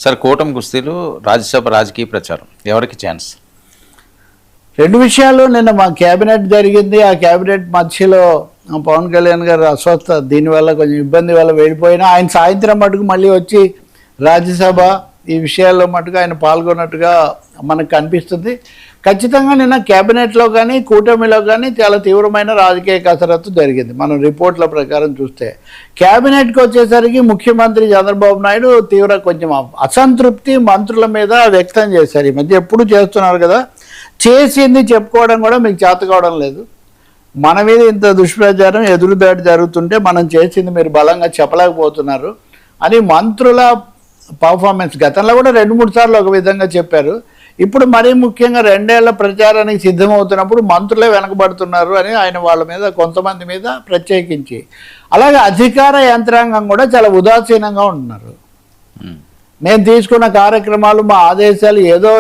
Sir కూటమి కుస్తీలు రాజ్యసభ రాజకీయ ప్రచారం ఎవరికి ఛాన్స్? రెండు విషయాలు. నిన్న మా క్యాబినెట్ జరిగింది. ఆ క్యాబినెట్ మధ్యలో పవన్ కళ్యాణ్ గారు అస్వస్థ దీనివల్ల కొంచెం ఇబ్బంది వల్ల వెళ్ళిపోయినా ఆయన సాయంత్రం మటుకు మళ్ళీ వచ్చి రాజ్యసభ ఈ విషయాల్లో మటుకు ఆయన పాల్గొన్నట్టుగా మనకు కనిపిస్తుంది. ఖచ్చితంగా నిన్న క్యాబినెట్లో కానీ కూటమిలో కానీ చాలా తీవ్రమైన రాజకీయ కసరత్తు జరిగింది. మనం రిపోర్ట్ల ప్రకారం చూస్తే క్యాబినెట్కి వచ్చేసరికి ముఖ్యమంత్రి చంద్రబాబు నాయుడు కొంచెం అసంతృప్తి మంత్రుల మీద వ్యక్తం చేశారు. ఈ మధ్య ఎప్పుడు చేస్తున్నారు కదా, చేసింది చెప్పుకోవడం కూడా మీకు చేత కావడం లేదు. మన మీద ఇంత దుష్ప్రచారం ఎదురుదాడి జరుగుతుంటే మనం చేసింది మీరు బలంగా చెప్పలేకపోతున్నారు అని మంత్రుల పర్ఫార్మెన్స్ గతంలో కూడా 2-3 సార్లు ఒక విధంగా చెప్పారు. ఇప్పుడు మరీ ముఖ్యంగా 2 ఏళ్ల ప్రచారానికి సిద్ధమవుతున్నప్పుడు మంత్రులే వెనకబడుతున్నారు అని ఆయన వాళ్ళ మీద కొంతమంది మీద ప్రత్యేకించి, అలాగే అధికార యంత్రాంగం కూడా చాలా ఉదాసీనంగా ఉంటున్నారు. మేము తీసుకున్న కార్యక్రమాలు మా ఆదేశాలు ఏదో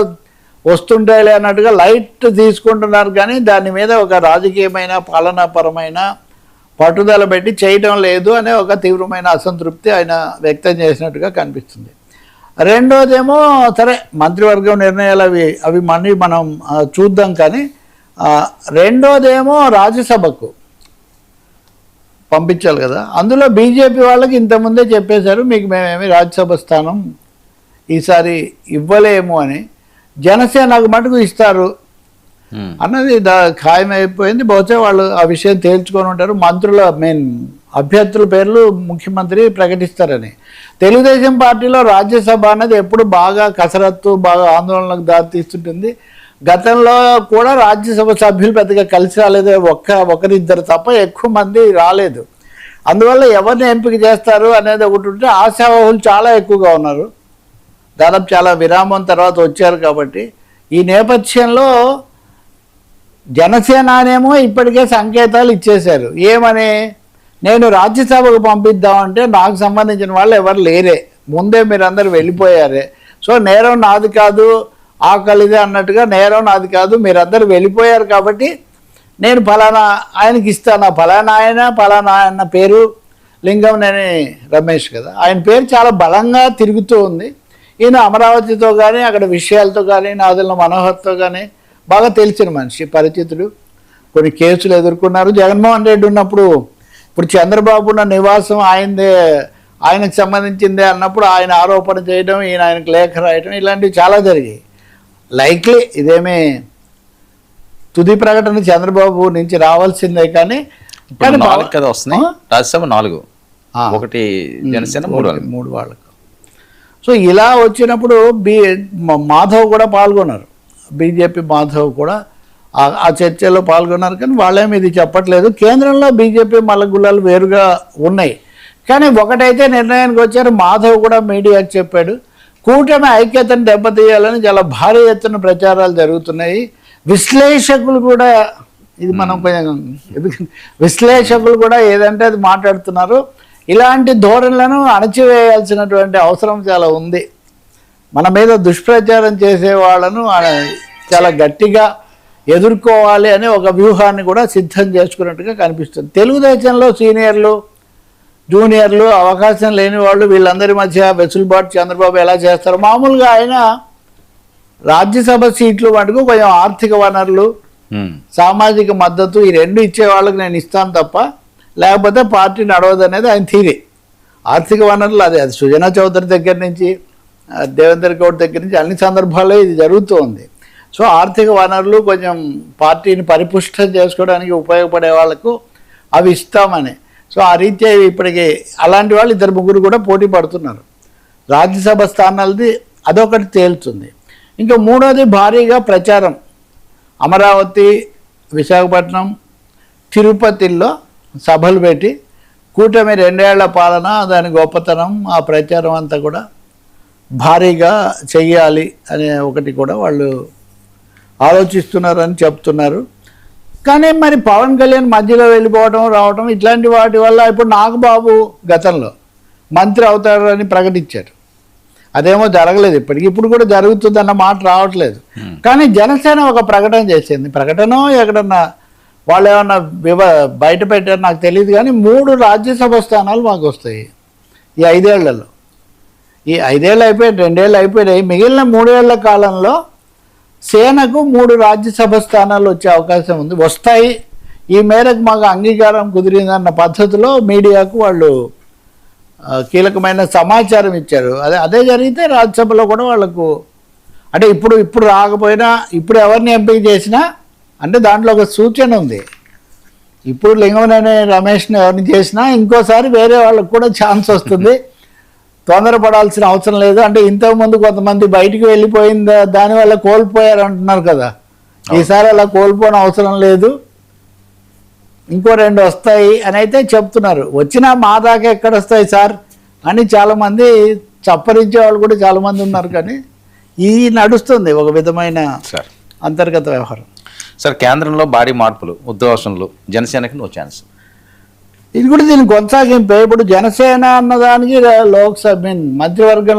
వస్తుంటాయిలే అన్నట్టుగా లైట్ తీసుకుంటున్నారు, కానీ దాని మీద ఒక రాజకీయమైన పాలనాపరమైన పట్టుదల పెట్టి చేయటం లేదు అనే ఒక తీవ్రమైన అసంతృప్తి ఆయన వ్యక్తం చేసినట్టుగా కనిపిస్తుంది. రెండోదేమో సరే మంత్రివర్గం నిర్ణయాలు అవి మళ్ళీ మనం చూద్దాం, కానీ రెండోదేమో రాజ్యసభకు పంపించాలి కదా. అందులో బీజేపీ వాళ్ళకి ఇంతకుముందే చెప్పేశారు మీకు మేమేమి రాజ్యసభ స్థానం ఈసారి ఇవ్వలేము అని. జనసేనకు మటుకు ఇస్తారు అన్నది ఖాయమైపోయింది. బహుశా వాళ్ళు ఆ విషయం తేల్చుకొని ఉంటారు. మంత్రుల అభ్యర్థుల పేర్లు ముఖ్యమంత్రి ప్రకటిస్తారని. తెలుగుదేశం పార్టీలో రాజ్యసభ అన్నది ఎప్పుడు బాగా కసరత్తు బాగా ఆందోళనకు దారితీస్తుంటుంది. గతంలో కూడా రాజ్యసభ సభ్యులు పెద్దగా కలిసి రాలేదు, ఒకరిద్దరు తప్ప ఎక్కువ మంది రాలేదు. అందువల్ల ఎవరిని ఎంపిక చేస్తారు అనేది ఒకటి ఉంటే ఆశావాహులు చాలా ఎక్కువగా ఉన్నారు. దాదాపు చాలా విరామం తర్వాత వచ్చారు కాబట్టి ఈ నేపథ్యంలో జనసేననేమో ఇప్పటికే సంకేతాలు ఇచ్చేశారు. ఏమని, నేను రాజ్యసభకు పంపిద్దామంటే నాకు సంబంధించిన వాళ్ళు ఎవరు లేరే, ముందే మీరందరూ వెళ్ళిపోయారే, సో నేరం నాది కాదు ఆకలిదే అన్నట్టుగా నేరం నాది కాదు, మీరందరూ వెళ్ళిపోయారు కాబట్టి నేను ఫలానా ఆయనకి ఇస్తాను. ఫలానా ఆయన పేరు లింగంనేని రమేష్ కదా, ఆయన పేరు చాలా బలంగా తిరుగుతూ ఉంది. ఈయన అమరావతితో కానీ అక్కడ విషయాలతో కానీ నాదెళ్ల మనోహర్తో కానీ బాగా తెలిసిన మనిషి, పరిచితుడు. కొన్ని కేసులు ఎదుర్కొన్నారు. జగన్మోహన్ రెడ్డి ఉన్నప్పుడు ఇప్పుడు చంద్రబాబు ఉన్న నివాసం ఆయనకు సంబంధించిందే అన్నప్పుడు ఆయన ఆరోపణ చేయడం, ఈయన ఆయనకు లేఖ రాయడం, ఇలాంటివి చాలా జరిగాయి. లైక్లీ ఇదేమీ తుది ప్రకటన చంద్రబాబు నుంచి రావాల్సిందే, కానీ వస్తున్నాయి రాజ్యసభ 4 ఒకటి జనసేన 3 వాళ్ళకు. సో ఇలా వచ్చినప్పుడు మాధవ్ కూడా పాల్గొన్నారు, బీజేపీ మాధవ్ కూడా ఆ చర్చలో పాల్గొన్నారు, కానీ వాళ్ళేమి ఇది చెప్పట్లేదు. కేంద్రంలో బీజేపీ మల్లగుల్లాలు వేరుగా ఉన్నాయి, కానీ ఒకటైతే నిర్ణయానికి వచ్చారు. మాధవ్ కూడా మీడియాకి చెప్పాడు, కూటమి ఐక్యతను దెబ్బతీయాలని చాలా భారీ ఎత్తున ప్రచారాలు జరుగుతున్నాయి. విశ్లేషకులు కూడా ఇది మనం విశ్లేషకులు కూడా ఏదంటే అది మాట్లాడుతున్నారు. ఇలాంటి ధోరణులను అణచివేయాల్సినటువంటి అవసరం చాలా ఉంది. మన మీద దుష్ప్రచారం చేసే వాళ్ళను చాలా గట్టిగా ఎదుర్కోవాలి అనే ఒక వ్యూహాన్ని కూడా సిద్ధం చేసుకున్నట్టుగా కనిపిస్తుంది. తెలుగుదేశంలో సీనియర్లు జూనియర్లు అవకాశం లేని వాళ్ళు వీళ్ళందరి మధ్య వెసులుబాటు చంద్రబాబు ఎలా చేస్తారు? మామూలుగా ఆయన రాజ్యసభ సీట్లు మటుకు కొంచెం ఆర్థిక వనరులు సామాజిక మద్దతు ఈ 2 ఇచ్చే వాళ్ళకి నేను ఇస్తాను తప్ప లేకపోతే పార్టీ నడవదు అనేది ఆయన థీరీ. ఆర్థిక వనరులు అది సుజనా చౌదరి దగ్గర నుంచి దేవేందర్ గౌడ్ దగ్గర నుంచి అన్ని సందర్భాల్లో ఇది జరుగుతూ ఉంది. సో ఆర్థిక వనరులు కొంచెం పార్టీని పరిపుష్టం చేసుకోవడానికి ఉపయోగపడే వాళ్లకు అవి ఇస్తామని. సో ఆ రీత్యా ఇప్పటికి అలాంటి వాళ్ళు 2-3 కూడా పోటీ పడుతున్నారు. రాజ్యసభ స్థానాలది అదొకటి తేలుతుంది. ఇంకా మూడోది భారీగా ప్రచారం. అమరావతి, విశాఖపట్నం, తిరుపతిలో సభలు పెట్టి కూటమి 2 ఏళ్ల పాలన దాని గొప్పతనం ఆ ప్రచారం అంతా కూడా భారీగా చెయ్యాలి అనే ఒకటి కూడా వాళ్ళు ఆలోచిస్తున్నారని చెప్తున్నారు. కానీ మరి పవన్ కళ్యాణ్ మధ్యలో వెళ్ళిపోవడం రావడం ఇట్లాంటి వాటి వల్ల ఇప్పుడు నాగబాబు గతంలో మంత్రి అవుతారని ప్రకటించారు, అదేమో జరగలేదు. ఇప్పుడు కూడా జరుగుతుందన్న మాట రావట్లేదు. కానీ జనసేన ఒక ప్రకటన చేసింది. ప్రకటన ఎక్కడన్నా వాళ్ళు ఏమన్నా బయట పెట్టారు నాకు తెలియదు, కానీ 3 రాజ్యసభ స్థానాలు మాకు వస్తాయి ఈ 5 ఏళ్లలో. ఈ 5 ఏళ్ళు అయిపోయి 2 ఏళ్ళు అయిపోయినాయి, మిగిలిన 3 ఏళ్ల కాలంలో సేనకు 3 రాజ్యసభ స్థానాలు వచ్చే అవకాశం ఉంది, వస్తాయి, ఈ మేరకు మాకు అంగీకారం కుదిరిందన్న పద్ధతిలో మీడియాకు వాళ్ళు కీలకమైన సమాచారం ఇచ్చారు. అదే జరిగితే రాజ్యసభలో కూడా వాళ్ళకు అంటే ఇప్పుడు రాకపోయినా ఇప్పుడు ఎవరిని ఎంపిక చేసినా అంటే దాంట్లో ఒక సూచన ఉంది. ఇప్పుడు లింగమనేని రమేష్ని ఎవరిని చేసినా ఇంకోసారి వేరే వాళ్ళకు కూడా ఛాన్స్ వస్తుంది, తొందరపడాల్సిన అవసరం లేదు. అంటే ఇంతకుముందు కొంతమంది బయటికి వెళ్ళిపోయింది దానివల్ల కోల్పోయారు అంటున్నారు కదా, ఈసారి అలా కోల్పోని అవసరం లేదు, ఇంకో 2 వస్తాయి అని అయితే చెప్తున్నారు. వచ్చినా మా దాకా ఎక్కడ వస్తాయి సార్ అని చాలామంది చప్పరించే వాళ్ళు కూడా చాలామంది ఉన్నారు. కానీ ఈ నడుస్తుంది ఒక విధమైన సార్ అంతర్గత వ్యవహారం. సార్ కేంద్రంలో భారీ మార్పులు, ఉద్వాసనలు, జనసేనకి నో ఛాన్స్. ఇది కూడా దీని కొనసాగింపే. ఇప్పుడు జనసేన అన్నదానికి లోక్సభ మంత్రివర్గం